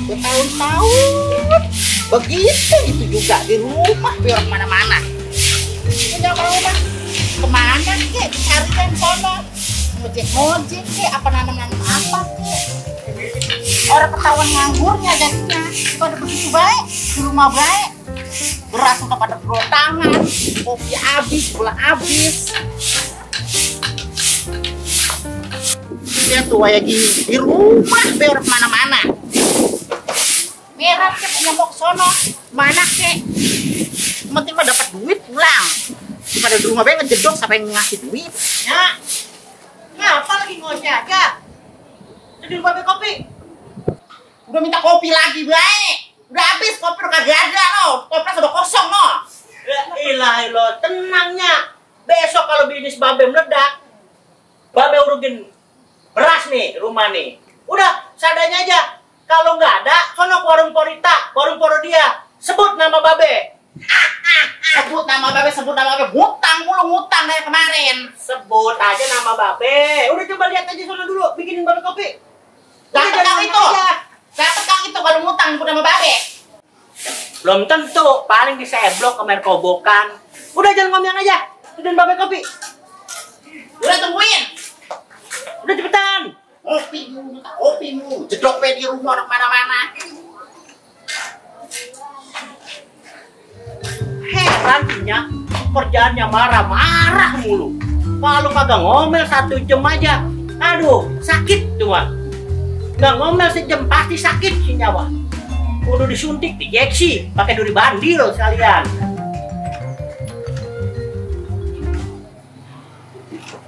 Bertahun-tahun begitu itu juga di rumah biar kemana-mana. Punya rumah kemana kek? Carikan sono ngojek kek, apa nanam-nanam apa kek? Orang ketahuan nganggurnya jadinya. Pada begitu baik di rumah baik, beras udah pada berotangan, kopi habis, gula habis. Dia tua ya gini di rumah biar kemana-mana. Merah kek punya mau sono mana kek? Penting mah dapat duit pulang. Daripada di rumah baik ngejedok sampai ngasih duit. Ya, ngapa lagi ngoceh aja? Jadi babe kopi. Udah minta kopi lagi baik. Udah habis kopi udah kagak ada no. Kopi sudah kosong no. Ya ilah lo, tenangnya. Besok kalau bisnis babe meledak, babe urugin beras nih rumah nih. Udah seadanya aja. Kalau nggak ada, sono ke warung Porita, warung Porodia. Sebut nama babe. Sebut nama babe, ngutang mulu ngutang dari kemarin. Sebut aja nama babe. Udah coba lihat aja sono dulu, bikinin babe kopi. Gak tekang itu. Gak tekang itu kalau ngutang nama babe. Belum tentu, paling diseblok kemarin kobokan. Udah jangan ngomong aja. Bikinin babe kopi. Udah tungguin. Udah cepetan. Kopi mulu, jedok di rumah orang mana-mana. Heran punya kerjaannya marah-marah mulu. Kalau kagak ngomel 1 jam aja, aduh sakit cuma. Nggak ngomel sejam pasti sakit si nyawa. Udah disuntik, diinjeksi, pakai duri bandil sekalian.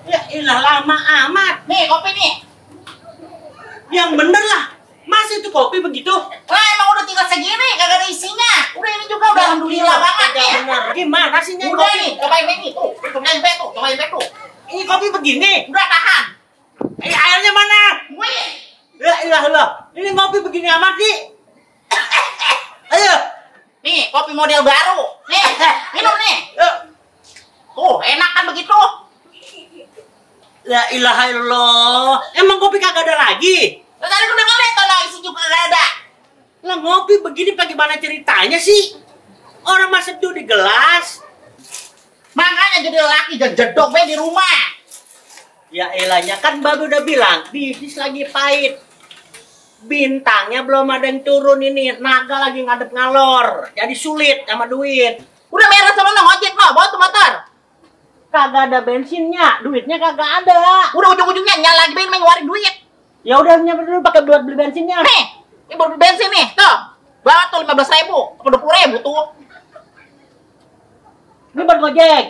Ya ilah lama amat. Nih kopi nih. Yang bener lah, masih itu kopi begitu? Wah emang udah tinggal segini, kagak ada isinya. Udah ini juga udah alhamdulillah banget ya. Bener. Gimana sih nih Udah kopi? nih, cobain ini tuh, cobain tuh. Ini kopi begini. Udah tahan. Airnya mana? Gue. Ya ilah lah, ini kopi begini amat sih. Ayo. Nih kopi model baru. Nih, minum nih. Tuh enak kan begitu. La ilaha illallah. Emang kopi kagak ada lagi? Lah tadi udah ngeliat tuh isi juga kagak ada. Lah ngopi begini bagaimana ceritanya sih? Orang mah seduh di gelas. Makanya jadi laki dan jedok be di rumah. Ya elahnya kan babe udah bilang bisnis lagi pahit. Bintangnya belum ada yang turun ini. Naga lagi ngadep ngalor. Jadi sulit sama duit. Udah merah sama lo ngojek lo, bawa tuh motor. Kagak ada bensinnya, duitnya kagak ada. Udah ujung-ujungnya nyala lagi ben ngeluarin duit. Ya udah nyaper dulu pakai buat beli bensinnya. Nih, ini buat beli bensin nih, tuh. Bawa tuh 15.000, apa 20.000 tuh. Ini buat ngojek.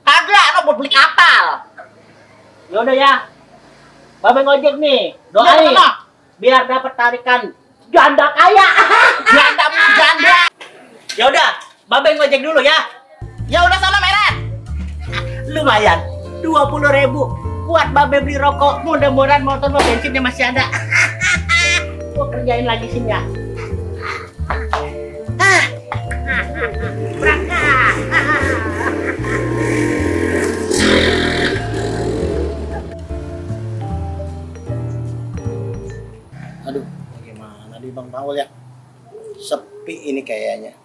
Kagak, lo buat beli kapal. Ya udah ya. Babe ngojek nih, doain biar dapat tarikan janda kaya. Janda. Ya udah, babe ngojek dulu ya. Ya udah sana merah. Lumayan, 20.000 buat babe beli rokok. Mudah-mudahan motor lo bensinnya masih ada. Gua kerjain lagi sini ya. Berangkat. Aduh, bagaimana di Bang Paul ya? Sepi ini kayaknya.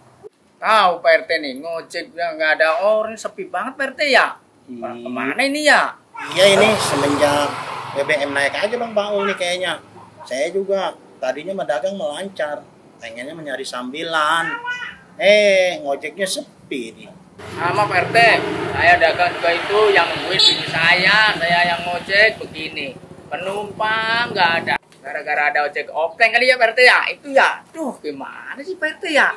Tahu Pak RT nih, ngojek udah nggak ada orang, sepi banget Pak RT ya. Orang kemana ini ya? Iya ini semenjak BBM naik aja Bang Paul nih kayaknya. Saya juga tadinya dagang melancar, pengennya mencari sambilan. Ngojeknya sepi nih. Sama Pak RT, saya dagang juga itu yang nungguin bini saya yang ngojek begini. Penumpang nggak ada. Gara-gara ada ojek offline kali ya Pak RT ya? Itu ya, duh gimana sih Pak RT ya?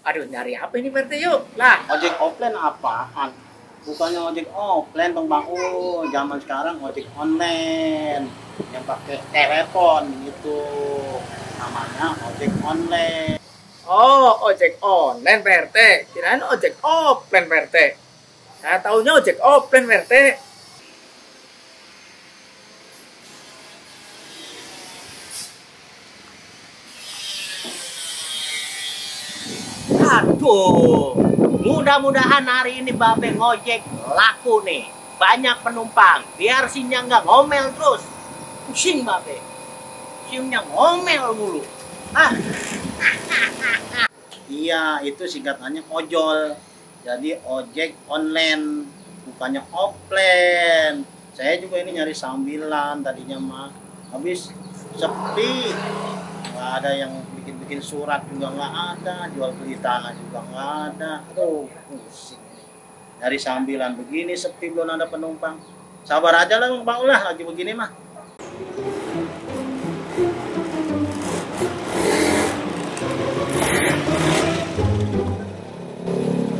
Aduh nyari apa ini Pak RT yuk? Lah, Ojek offline apaan? Bukannya ojek offline Bang Paul, zaman sekarang ojek online yang pakai telepon gitu. Namanya ojek online. oh ojek online Pak RT, kirain ojek offline Pak RT. Saya taunya ojek offline Pak RT. Aduh, mudah-mudahan hari ini babe ngojek laku nih. Banyak penumpang, biar sinya nggak ngomel terus. Pusing babe, sinya ngomel mulu. Iya, itu singkatannya ojol. Jadi ojek online, bukannya offline. Saya juga ini nyari sambilan tadinya mah. Habis sepi. Nggak ada yang bikin surat juga nggak ada, jual beli tanah juga nggak ada. Aduh, pusing. Nyari sambilan begini sepi belum ada penumpang. Sabar aja lah Bang Paul lah, lagi begini mah.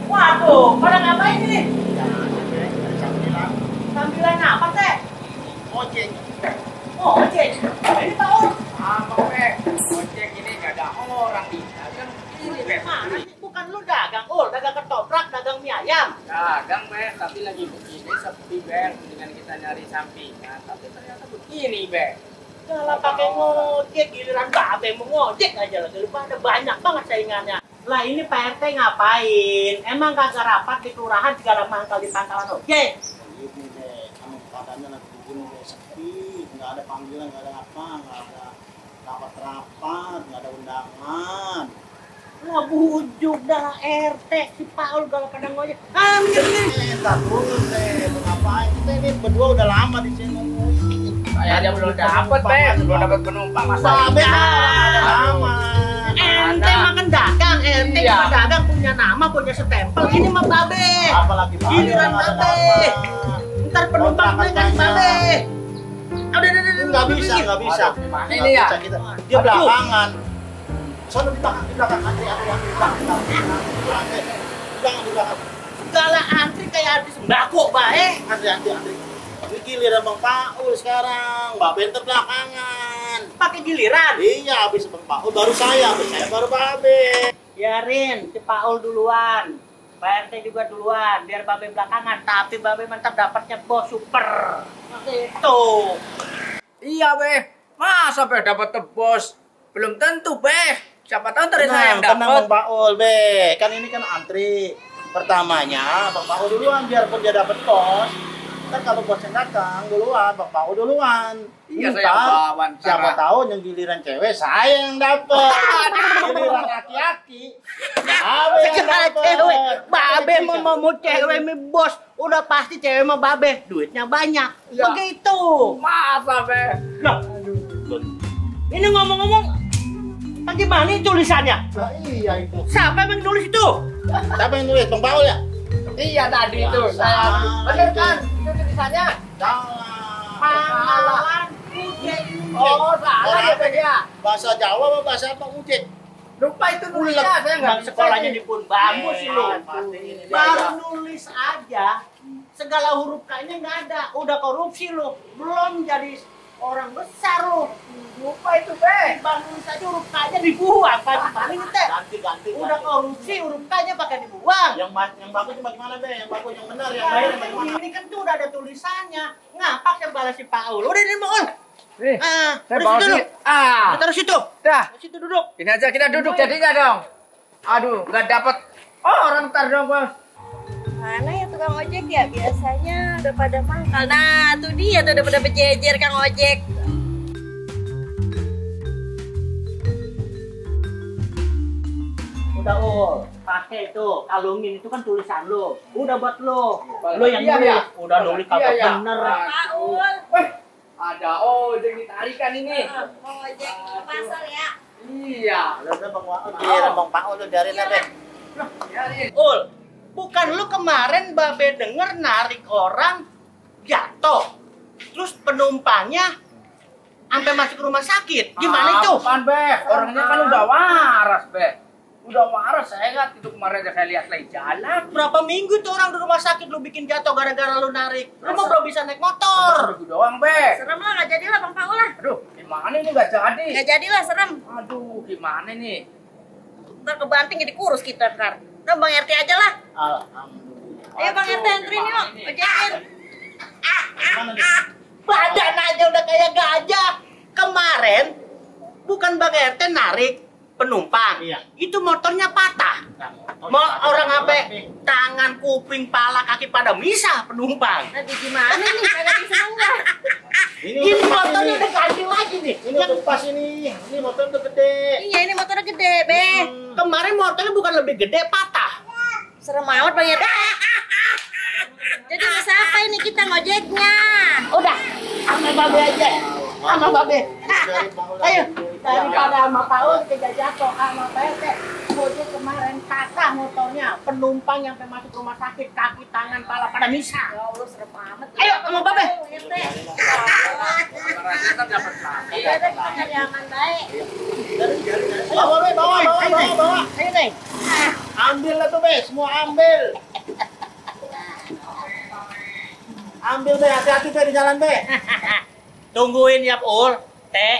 Waduh, pada ngapain ini? Nyari sambilan. Sambilan apa teh? Ojek. Oh, ojek. Ini Paul. Apa be? Ojek ini gak ada orang di dagang ini be. Mana sih? Bukan lu dagang, dagang ketoprak, dagang mie ayam. Dagang be, tapi lagi begini sepi be. Dengan kita nyari sampingan, tapi ternyata begini be. Kalau pakai ngojek, giliran babe mau ngojek aja lagi. Lu pada banyak banget saingannya. Lah ini Pak RT ngapain? Emang kagak rapat di kelurahan segala mangkal di pangkalan ojek? Ini deh, kamu keadaannya lagi begini deh, sepi, nggak ada panggilan, nggak ada apa, nggak ada rapat-rapat, nggak ada undangan. Wah bujuk dah RT si Paul kalau pada ngojek. Minggir. Tak dulu deh, mau ngapain? Kita ini berdua udah lama di sini. Saya aja belum dapat be, belum dapat penumpang masa. Babe ada lama. Ente makan dagang, ente Iya. makan dagang punya nama, punya stempel. Ini mah babe. Apalagi babe, Giliran nggak ada babe. lama. Ntar penumpang gue kan babe. Udah, Nggak bisa. Mana ini ya? Bisa kita. Dia belakangan. Soalnya di belakang antri, di belakang. Segala antri kayak antri sembako, bae. Antri. Ini giliran Bang Paul sekarang. Mbak Benter belakangan. Pakai giliran. Iya, habis Bang Paul baru saya baru Babe. Biarin si Paul duluan. Pak RT juga duluan, biar babe belakangan. Tapi babe mantap dapatnya bos super. Itu. Iya be, masa be dapat tebos? Belum tentu be. Siapa tahu ntar saya yang Tenang dapat. Bang Paul, Be. Kan ini kan antri. Pertamanya Bang Paul duluan, biarpun dia dapat bos. Ntar kalau bos yang datang duluan, Bang Paul duluan. Iya, Ntar, saya bawa ntar. siapa tahu yang giliran cewek saya yang dapat. Giliran laki-laki, Babe yang Segala dapat. cewek, babe mau cewek mi bos, udah pasti cewek mah babe, duitnya banyak. Iya. Begitu. Masa be? Loh, ini ngomong-ngomong, bagaimana ini tulisannya? Nah, iya itu. Siapa yang nulis itu? Siapa yang nulis? Bang Paul ya? Iya tadi itu. Biasa. Saya bener kan? Itu tulisannya. Salah. Pangkalan. Oh salah ya be ya. Bahasa Jawa apa bahasa apa Ucit? Lupa itu nulisnya. Saya nggak Bang bisa sekolahnya ini. di pun bagus sih lu. Pasti ini dia. Baru nulis aja, segala huruf K-nya nggak ada. Udah korupsi lu, belum jadi orang besar lu. Lupa itu be. Bang nulis aja huruf K-nya dibuang, paling teh. Ganti. Udah korupsi huruf K-nya pakai dibuang. Yang bagus cuma gimana Be? Yang bagus yang benar yang Ya, lain bagaimana? ini kan tuh udah ada tulisannya. Ngapak yang balas si Paul. Udah ini mohon. Nih, Ah, saya taruh bawa situ dulu. duit. Ah, Taruh situ. dah. Taruh situ duduk. Ini aja kita duduk jadinya dong. Aduh, nggak dapat orang ntar dong bos. Mana ya tukang ojek ya? Biasanya udah pada mangkal. Nah, tuh dia tuh udah pada berjejer Kang Ojek. Udah pakai itu kalungin itu kan tulisan lu. Udah buat lu. Lu yang Iya, nulis. iya. Udah nulis kagak Iya, iya. bener. Paul, Weh, ada ojek ditarikan ini. Kang Ojek ke pasar ya. Iya. Udah Bang Paul, giliran Bang Paul lu biarin aja Be. Biarin. Ul, bukan lu kemarin babe denger narik orang jatuh. Terus penumpangnya sampai masuk rumah sakit. Gimana itu? Apaan be? Orangnya kan udah waras be. Udah waras saya lihat itu kemarin aja saya lihat lagi jalan. Berapa minggu tuh orang di rumah sakit lu bikin jatuh gara-gara lu narik. Lu mah belum bisa naik motor. Seribu doang be. Serem lah, nggak jadi lah Bang Paul lah. Aduh, gimana ini nggak jadi? Nggak jadi lah, serem. Aduh, gimana nih? Ntar kebanting jadi kurus kita ntar. Udah Bang RT aja lah. Alhamdulillah. Ayo Bang RT anterin yuk, ojekin. Gimana nih? Badan aja udah kayak gajah. Kemarin bukan Bang RT narik, penumpang. Iya. Itu motornya patah. Mau orang apa? Tangan, kuping, pala, kaki pada misah penumpang. Nanti gimana nih? Kagak bisa enggak? Ini motornya udah ganti lagi nih. Ini untuk pas ini motor udah gede. Iya, ini motornya gede, Be. Kemarin motornya bukan lebih gede, patah. Serem amat bayar. Jadi masa apa ini kita ngojeknya? Udah, sama babe aja. Sama babe. Ayo, daripada sama Paul kita jatuh sama PT. Gojek kemarin patah motornya. Penumpang yang sampai masuk rumah sakit, kaki, tangan, pala pada misah. Ya Allah, serem amat. Ayo, sama babe. Iya, deh, kita cari aman baik. Bawa. Ayo, Neng. Ambil lah tuh, Be. Semua ambil. Ambil, Be. Hati-hati, Be, di jalan, Be. Tungguin ya, Ul. Teh,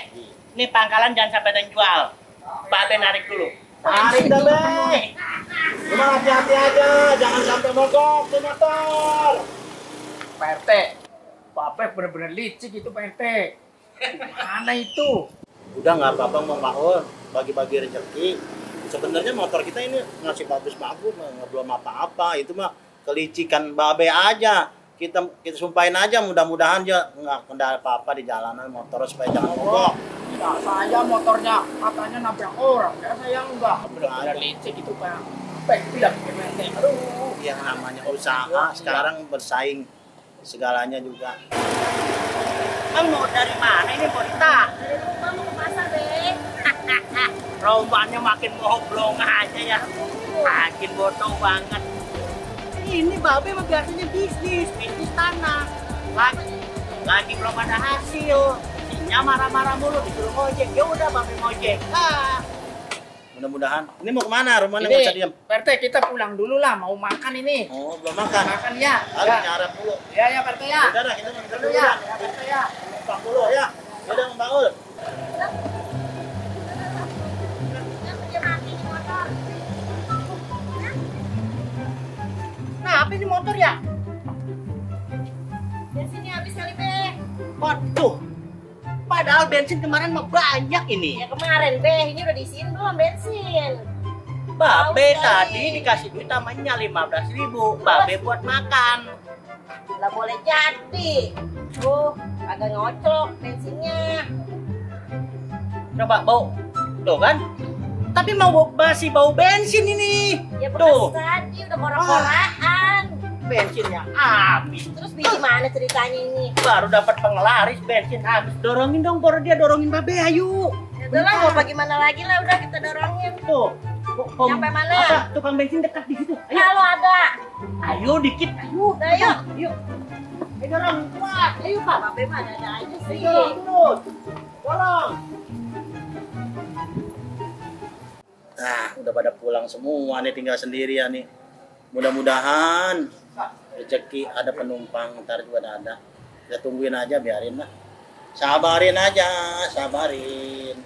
ini pangkalan jangan sampai ada yang jual. Babe narik dulu. Tarik dah, Be. Cuma hati-hati aja. Jangan sampai mogok tuh motor. Pak RT, Babe bener-bener licik itu Pak RT. Mana itu? Udah nggak apa-apa, Mang Paul. Bagi-bagi rezeki. Sebenarnya motor kita ini ngasih bagus-bagus, nggak belum apa-apa. Itu mah kelicikan Babe aja. Kita sumpahin aja, mudah-mudahan aja nggak kendala apa-apa di jalanan motor supaya jangan mogok. Tidak saya motornya, katanya nabrak orang. Ya saya enggak. Udah Bener-bener aja. licik itu Pak. Pak bilang ke RT. Aduh. Yang namanya usaha sekarang bersaing segalanya juga. Mau dari mana ini, Bonita? Dari rumah mau ke pasar, Be. Rombanya makin ngoblong aja ya. Makin bodoh banget. Ini Babe mah biasanya bisnis tanah. Lagi belum ada hasil. Sinya marah-marah mulu disuruh ngojek. Ya udah Babe ngojek. Mudah-mudahan. Ini mau kemana? Rumahnya Ini, nggak usah diam. Pak RT kita pulang dulu lah, mau makan ini. Oh, belum makan. Makan ya. Harus nyarap dulu. Ya ya Pak RT ya. Udah dah, kita makan Dulu dulu ya. ya. Ya Pak RT ya. Numpang dulu ya. Udah, Mang Paul. Yang kerja mati di motor. Nah, apa ini motor ya? Bensinnya habis kali, Be. Waduh. Padahal bensin kemarin mah banyak ini. Ya kemarin, Be. Ini udah diisiin belum bensin? Babe Tahu tadi sekali. dikasih duit namanya 15.000. Babe buat makan. Nggak boleh jadi. Agak ngocok bensinnya. Coba bau. Tuh kan? Tapi masih bau bensin ini. Ya Tuh. bekas tadi udah korak-korakan. Bensinnya habis. Terus gimana ceritanya ini? Baru dapat penglaris bensin habis. Dorongin dong, baru dia dorongin Babe, ayo. Ya udah lah, mau bagaimana lagi lah, udah kita dorongin. Tuh. Sampai mana? Apa? Tukang bensin dekat di situ. Ayo. Kalau ada. Ayo dikit. Ayo. Udah yuk. Yuk. Ayo dorong. Kuat. Ayo, Pak. Babe mana ada aja sih. Ayo dorong terus. Dorong. Nah, udah pada pulang semua nih, tinggal sendirian nih. Mudah-mudahan rezeki ada penumpang, ntar juga ada. Kita tungguin aja, biarin lah. Sabarin aja, sabarin.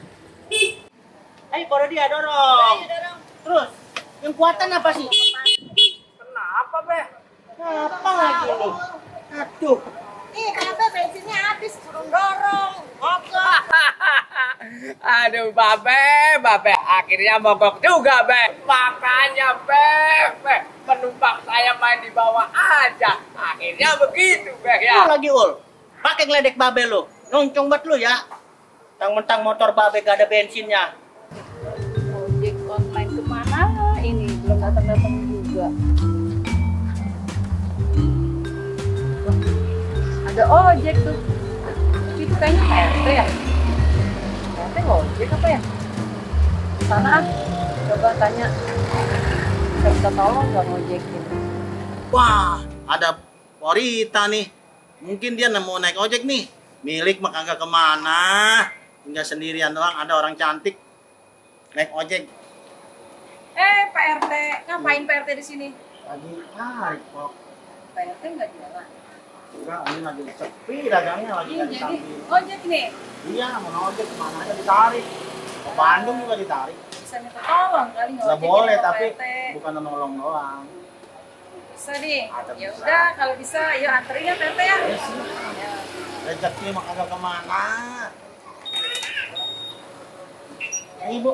Ayo, baru dia dorong. Ayo dorong. Terus. Yang kuatan apa sih? Kenapa Be? Apa lagi lu? Aduh. Ih, Babe bensinnya habis, suruh dorong. Mogok. Aduh Babe akhirnya mogok juga Be. Makanya Be, penumpang saya main di bawah aja. Akhirnya begitu Be ya. Lu lagi ul. Pakai ngeledek Babe lu. Nongcong banget lu ya. Mentang-mentang motor Babe gak ada bensinnya. Ojek online kemana ini? Belum datang-datang juga. Wah, ada ojek tuh. Itu kayaknya RT ya? RT ojek apa ya? Sana ah. Coba tanya. Bisa minta tolong nggak ngojekin? Wah, ada Porita nih. Mungkin dia mau naik ojek nih. Milik mah kagak kemana. Tinggal sendirian doang, ada orang cantik naik ojek. Pak RT, ngapain Pak RT di sini? Lagi tarik kok. Pak RT nggak jualan. Enggak, ini lagi sepi dagangnya, lagi Iya, nggak jadi disambil. ojek nih. Iya, mau ojek kemana aja ditarik. Ke Bandung juga ditarik. Bisa minta tolong kali Nggak ngojekin boleh, sama tapi Pak RT. bukan nolong doang. Bisa nih. Ada Ya bisa. udah kalau bisa yuk anterin ya Pak RT ya. Ya sih, Ya. rezeki mah kagak kemana. Ya, Ibu.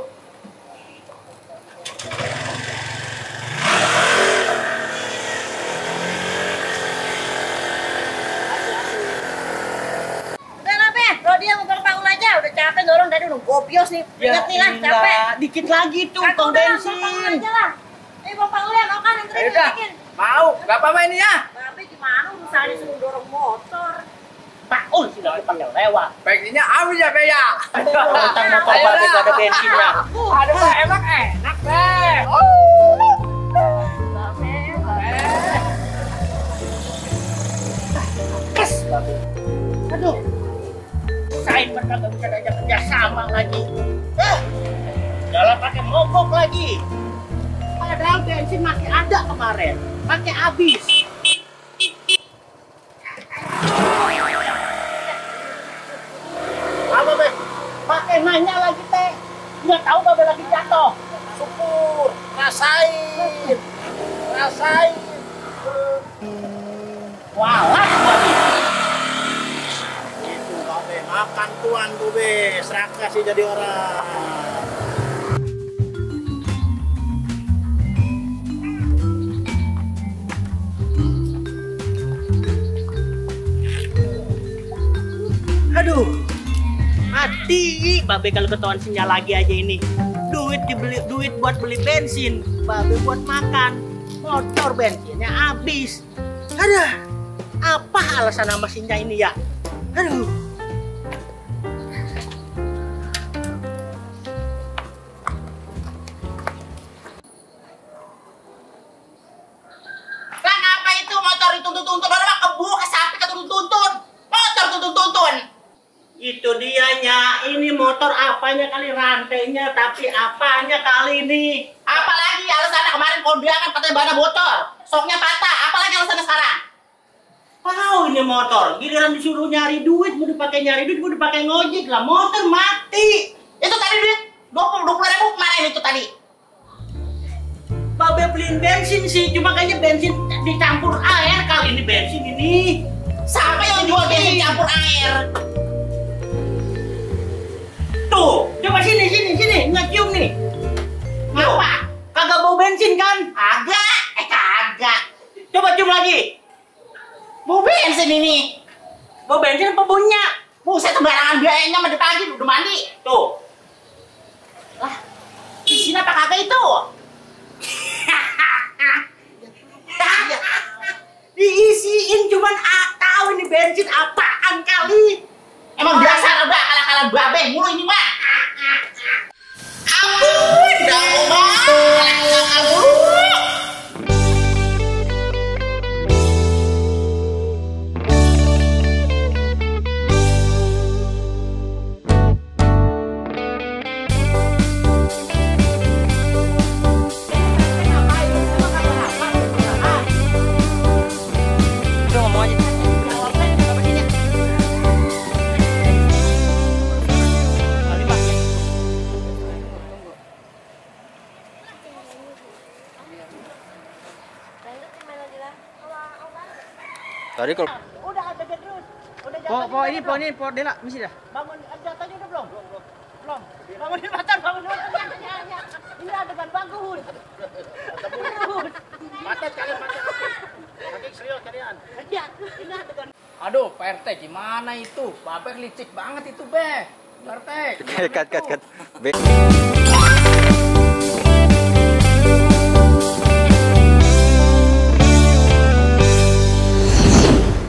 kopios nih. Ingat nih lah, capek. Dikit lagi tuh Aku tong udah bensin. Bang aja lah. Bang Paulian, okan yang Ayo dah. Mau, gak apa-apa ini ya. Babe gimana urusannya suruh dorong motor? Paul sih lagi panggil lewat. Bensinnya habis ya, Be ya. Tentang motor Ayo babe dah. gak ada bensinnya. Aduh, Be, emang enak, Be. Kes babe. Aduh. Saya kagak bisa diajak kerja sama lagi. Jalan pakai mogok lagi. Padahal bensin masih ada kemarin. Pakai habis. Apa be? Pakai nanya lagi teh. Nggak tahu babe lagi jatuh. Syukur. Rasain. Rasain. Walah babe. Itu babe makan tuan tuh be. Serakah sih jadi orang. Aduh, mati babe kalau ketahuan sinyal lagi aja ini. Duit buat beli bensin, babe buat makan, motor bensinnya habis. Aduh, apa alasan sama sinyal ini ya? Aduh. Lah ngapa itu motor dituntun-tuntun? Orang mah kebu ke sapi ketuntun-tuntun. Motor tuntun-tuntun. Itu dianya, ini motor apanya kali rantainya, tapi apanya kali ini? Apalagi alasannya kemarin kondangan katanya badan bocor, soknya patah. Apalagi alasannya sekarang? Tahu ini motor, giliran disuruh nyari duit, mau dipakai nyari duit, mau dipakai ngojek lah, motor mati. Itu tadi duit 20.000 kemarin itu tadi. Babe beliin bensin sih, cuma kayaknya bensin dicampur air kali ini bensin ini. Siapa yang jual bensin campur air? Tuh, coba sini, ngecium nih. Apa? Kagak bau bensin kan? Agak? Kagak. Coba cium lagi. Mau bensin ini. Bau bensin apa baunya? Buset sembarangan biayanya mandi pagi udah mandi. Tuh. Lah, di sini apa kagak itu? Diisiin cuman tahu ini bensin apaan kali. Emang biasa udah akal-akalan babe mulu ini mah. Ampun, dah mah. Akal-akal mulu. Tadi kalau Udah ada terus. Udah po ini po Dela misi dah. Bangun jatahnya udah belum? Belum. Bangunin macan, bangunin macan. Ini adegan bagus. Bagus. Mata kalian mata apa? Oke, serius kalian. Iya, ini adegan. Aduh, Pak RT gimana itu? Babe licik banget itu, Be. Pak RT. Kat.